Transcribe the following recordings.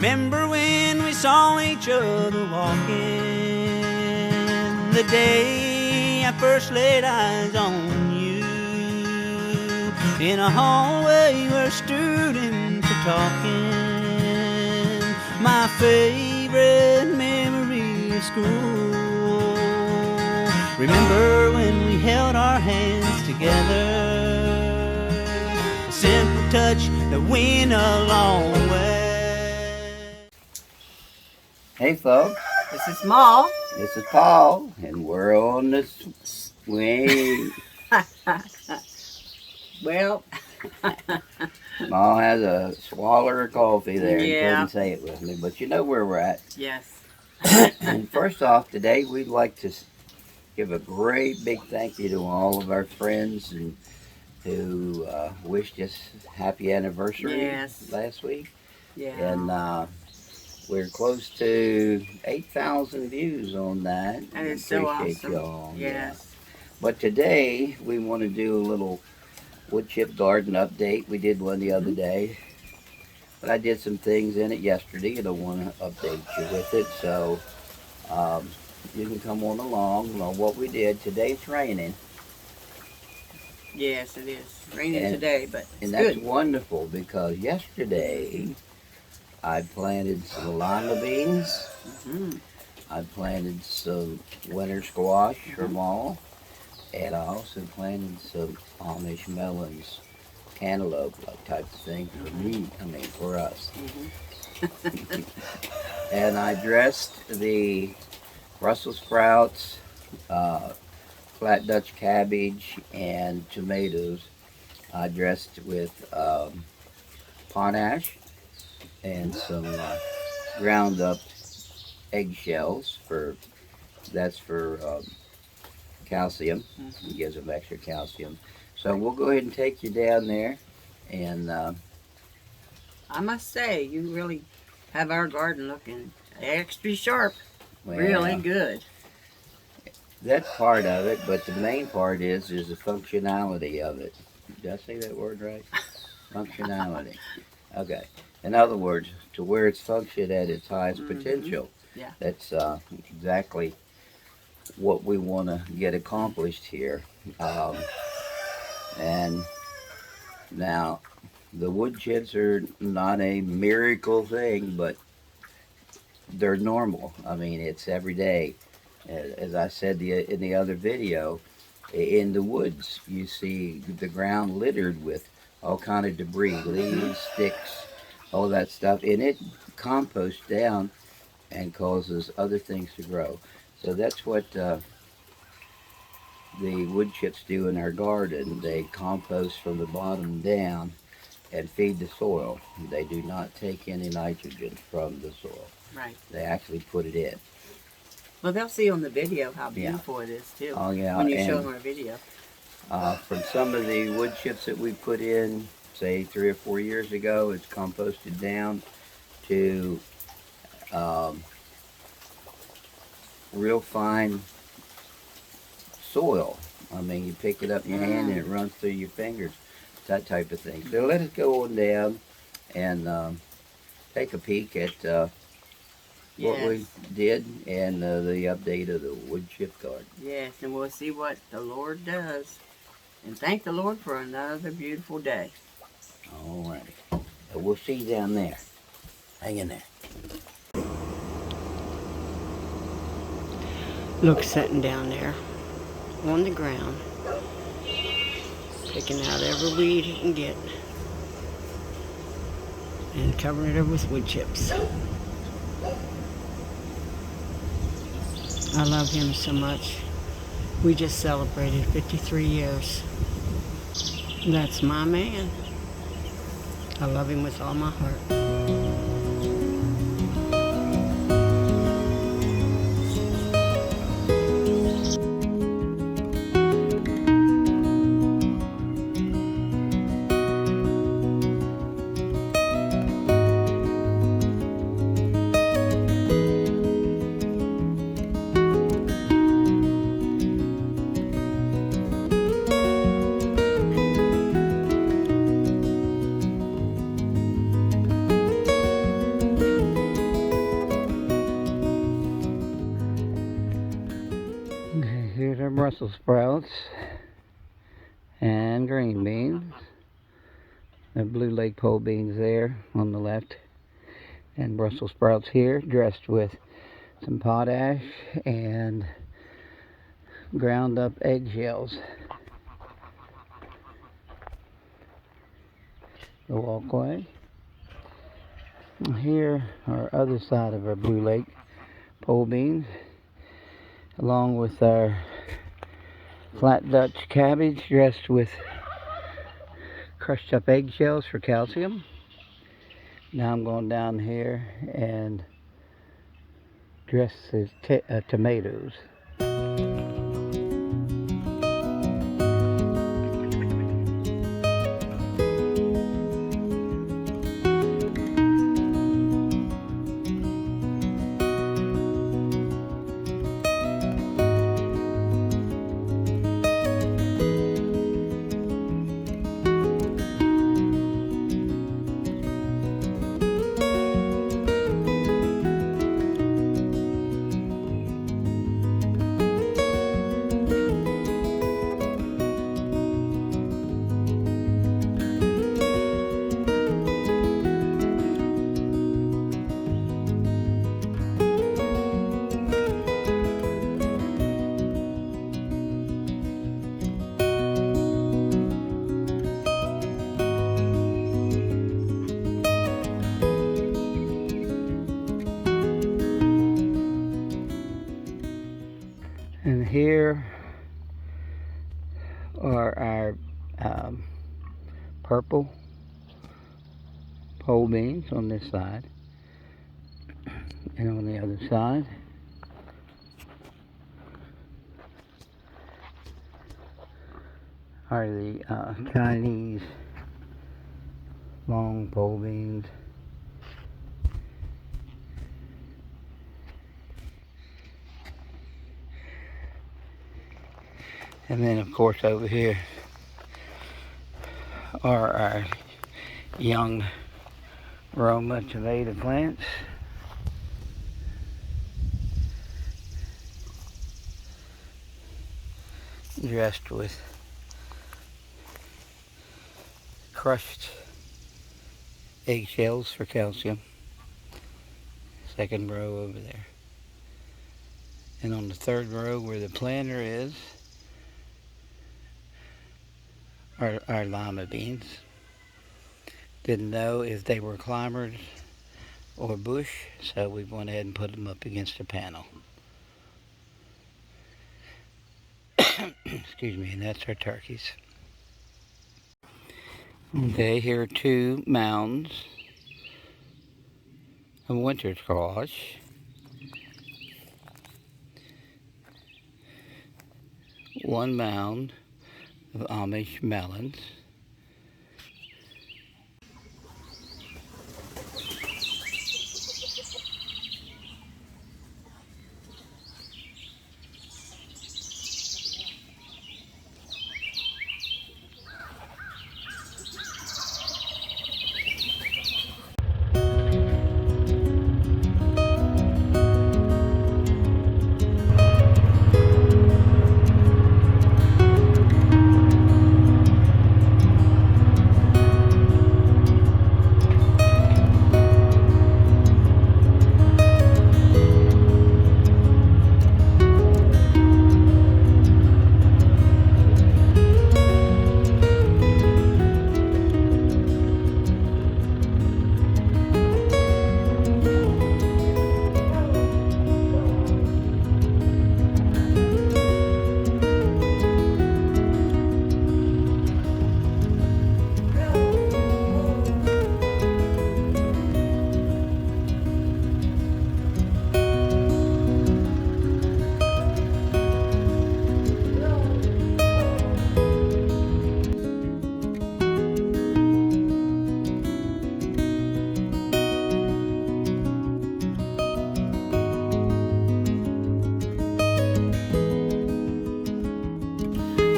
Remember when we saw each other walking, the day I first laid eyes on you, in a hallway where students are talking, my favorite memory of school. Remember when we held our hands together, a simple touch that went a long way. Hey folks, This is Maw. this is Paul, and we're on the swing. Well, Maw has a swallow of coffee there and Yeah. couldn't say it with me, but you know where we're at. yes. And first off, today we'd like to give a great big thank you to all of our friends and who wished us happy anniversary Yes. last week. Yeah. And we're close to 8,000 views on that. That is so Appreciate awesome. y'all. Yeah. Yes. But today we want to do a little Woodchip Garden update. We did one the other day, but I did some things in it yesterday and I want to update you with it. So you can come on along on what we did. Today's raining. Yes, it is. Raining And- today, but it's And that's good. wonderful because yesterday I planted some lima beans. Mhm. I planted some winter squash for Maw, and I also planted some Amish melons, cantaloupe type of thing for me, for us. And I dressed the Brussels sprouts, flat Dutch cabbage, and tomatoes. I dressed with potash and some ground up eggshells that's for calcium. It gives them extra calcium. So we'll go ahead and take you down there, and I must say, you really have our garden looking extra sharp. well, Really good. that's part of it. But the main part is the functionality of it. Did I say that word right? Functionality. Okay. In other words, to where it's functioned at its highest potential. Yeah. That's exactly what we want to get accomplished here. And now, the wood chips are not a miracle thing, but they're normal. I mean, it's every day. As I said in the other video, in the woods, you see the ground littered with all kind of debris, leaves, sticks, all that stuff, and it composts down and causes other things to grow. So that's what the wood chips do in our garden. They compost from the bottom down and feed the soil. They do not take any nitrogen from the soil. Right. They actually put it in. Well, they'll see on the video how beautiful it is, too. Oh yeah, When you show and them our video. from some of the wood chips that we put in, say 3 or 4 years ago, it's composted down to real fine soil. I mean, you pick it up in your hand and it runs through your fingers, that type of thing. So let us go on down and take a peek at what we did and the update of the Woodchip Garden. Yes, and we'll see what the Lord does. And thank the Lord for another beautiful day. All right. So we'll see you down there. Hang in there. Look, sitting down there on the ground, picking out every weed he can get and covering it over with wood chips. I love him so much. We just celebrated 53 years. That's my man. I love him with all my heart. are Brussels sprouts and green beans. The Blue Lake pole beans there on the left, and Brussels sprouts here, dressed with some potash and ground up eggshells. The walkway. Here are other side of our Blue Lake pole beans, along with our flat Dutch cabbage dressed with crushed up eggshells for calcium. Now I'm going down here and dress the tomatoes. And here are our purple pole beans on this side, and on the other side are the Chinese long pole beans. And then, of course, over here are our young Roma tomato plants. Dressed with crushed eggshells for calcium. Second row over there. And on the third row where the planter is, our lima beans. Didn't know if they were climbers or bush, so we went ahead and put them up against a panel. Excuse me, and that's our turkeys. Okay, here are 2 mounds of winter squash. One mound of Amish melons.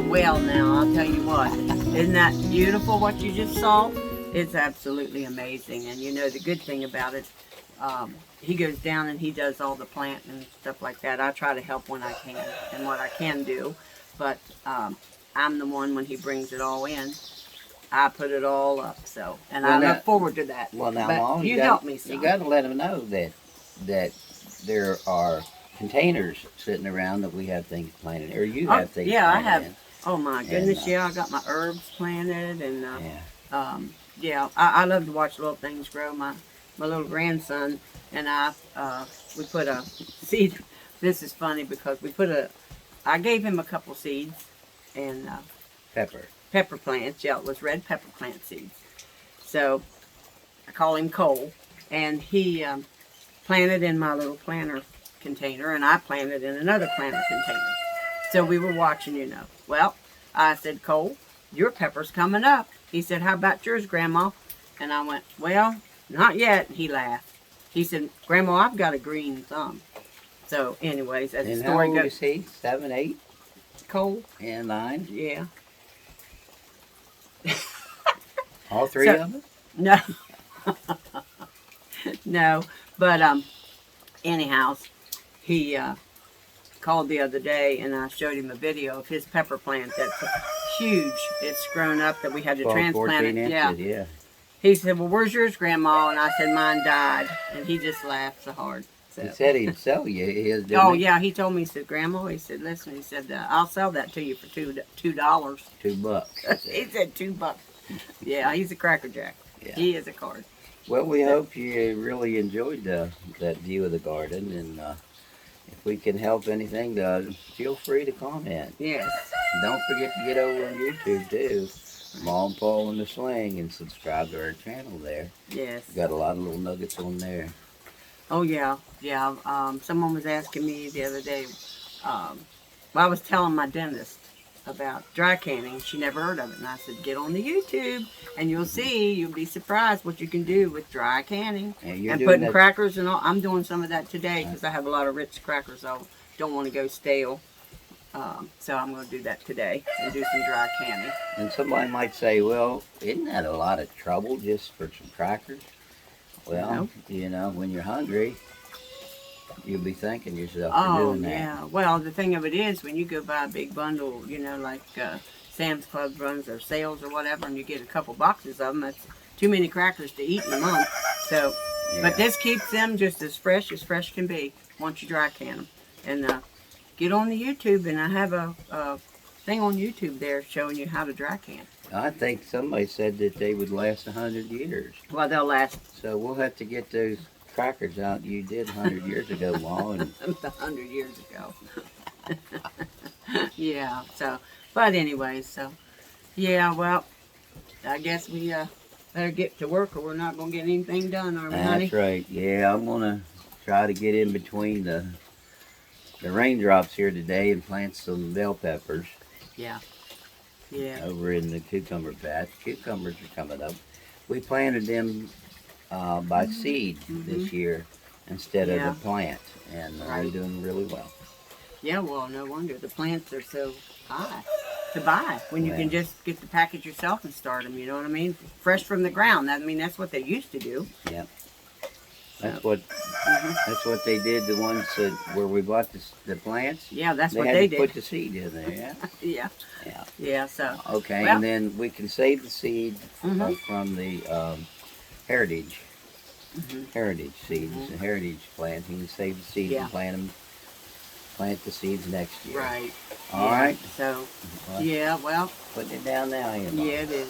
Well, now, I'll tell you what. Isn't that beautiful what you just saw? It's absolutely amazing. And you know, the good thing about it, he goes down and he does all the planting and stuff like that. I try to help when I can and what I can do, but I'm the one when he brings it all in. I put it all up, so, and Well, I now- look forward to that. Well, now, But Mom, you got- help me some. You got to let them know that there are containers sitting around that we have things planted, or you have things yeah, I planted have. in. Oh my goodness, And, yeah, I got my herbs planted, and Yeah. yeah, I love to watch little things grow. My little grandson and I, we put a seed. This is funny because I gave him a couple seeds, and pepper plants. Yeah, it was red pepper plant seeds. So I call him Cole, and he planted in my little planter container, and I planted in another planter container. So we were watching, you know. Well, I said, Cole, your pepper's coming up. He said, how about yours, Grandma? And I went, well, not yet. He laughed. He said, Grandma, I've got a green thumb. So anyways, as the And how story old goes, is he? 7, 8, Cole, and 9? yeah. All three So- of them? No. No. But anyhow, he called the other day and I showed him a video of his pepper plant that's huge. It's grown up that we had to 12, transplant 14 it. inches, yeah. He said, well, where's yours, Grandma? And I said, mine died. And he just laughed so hard. So. He said he'd sell you his, didn't Oh, he? yeah. He told me, he said, Grandma, he said, listen, he said, I'll sell that to you for $2. $2. He said $2. Yeah, he's a crackerjack. Yeah. He is a card. Well, we hope you really enjoyed that view of the garden, and if we can help anything, feel free to comment. Yes. Don't forget to get over on YouTube too, Maw Paw and the Swing, and subscribe to our channel there. Yes. We've got a lot of little nuggets on there. Oh, yeah. Yeah. Someone was asking me the other day, well, I was telling my dentist about dry canning. She never heard of it. And I said, get on the YouTube and you'll see, you'll be surprised what you can do with dry canning. And you're And doing putting that. crackers and all. I'm doing some of that today because I have a lot of rich crackers. I don't want to go stale. So I'm going to do that today and do some dry canning. And somebody might say, well, isn't that a lot of trouble just for some crackers? Well, No. you know, when you're hungry, you'll be thanking yourself for Oh, doing that. yeah. Well, the thing of it is, when you go buy a big bundle, you know, like Sam's Club runs their sales or whatever, and you get a couple boxes of them, that's too many crackers to eat in a month. So, Yeah. but this keeps them just as fresh can be once you dry can them. And get on the YouTube, and I have a thing on YouTube there showing you how to dry can. I think somebody said that they would last 100 years. Well, they'll last So we'll have to get those crackers out you did 100 years ago, Ma. And 100 years ago. Yeah, so, but anyway, so, yeah, well, I guess we better get to work or we're not going to get anything done, are we, honey? that's right. Yeah, I'm going to try to get in between the raindrops here today and plant some bell peppers Yeah. Yeah. over in the cucumber patch. Cucumbers are coming up. We planted them by seed this year instead Yeah. of the plant, and they're Right. doing really well. Yeah, well, no wonder. The plants are so high to buy when you can Yeah. just get the package yourself and start them, you know what I mean? Fresh from the ground. I mean, that's what they used to do. Yep. That's what they did. The ones where we bought the plants. Yeah, that's They what had they to put did. the seed in there. Yeah. Yeah. Yeah. Yeah, so. Okay, Well- and then we can save the seed Mhm. from the heritage Mhm. seeds, the heritage plants. You can save the seeds Yeah. and plant the seeds next year. Right. All Yeah, right. So, Well, yeah, well, putting it down now. You know. yeah, it is.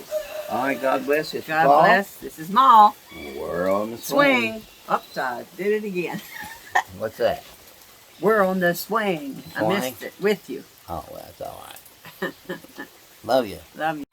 All right. God bless us. God Paul. bless. This is Maw. We're on the swing. Swing. Upside. Did it again. What's that? We're on the swing. I Swing? missed it with you. Oh, well, that's all right. Love you. Love you.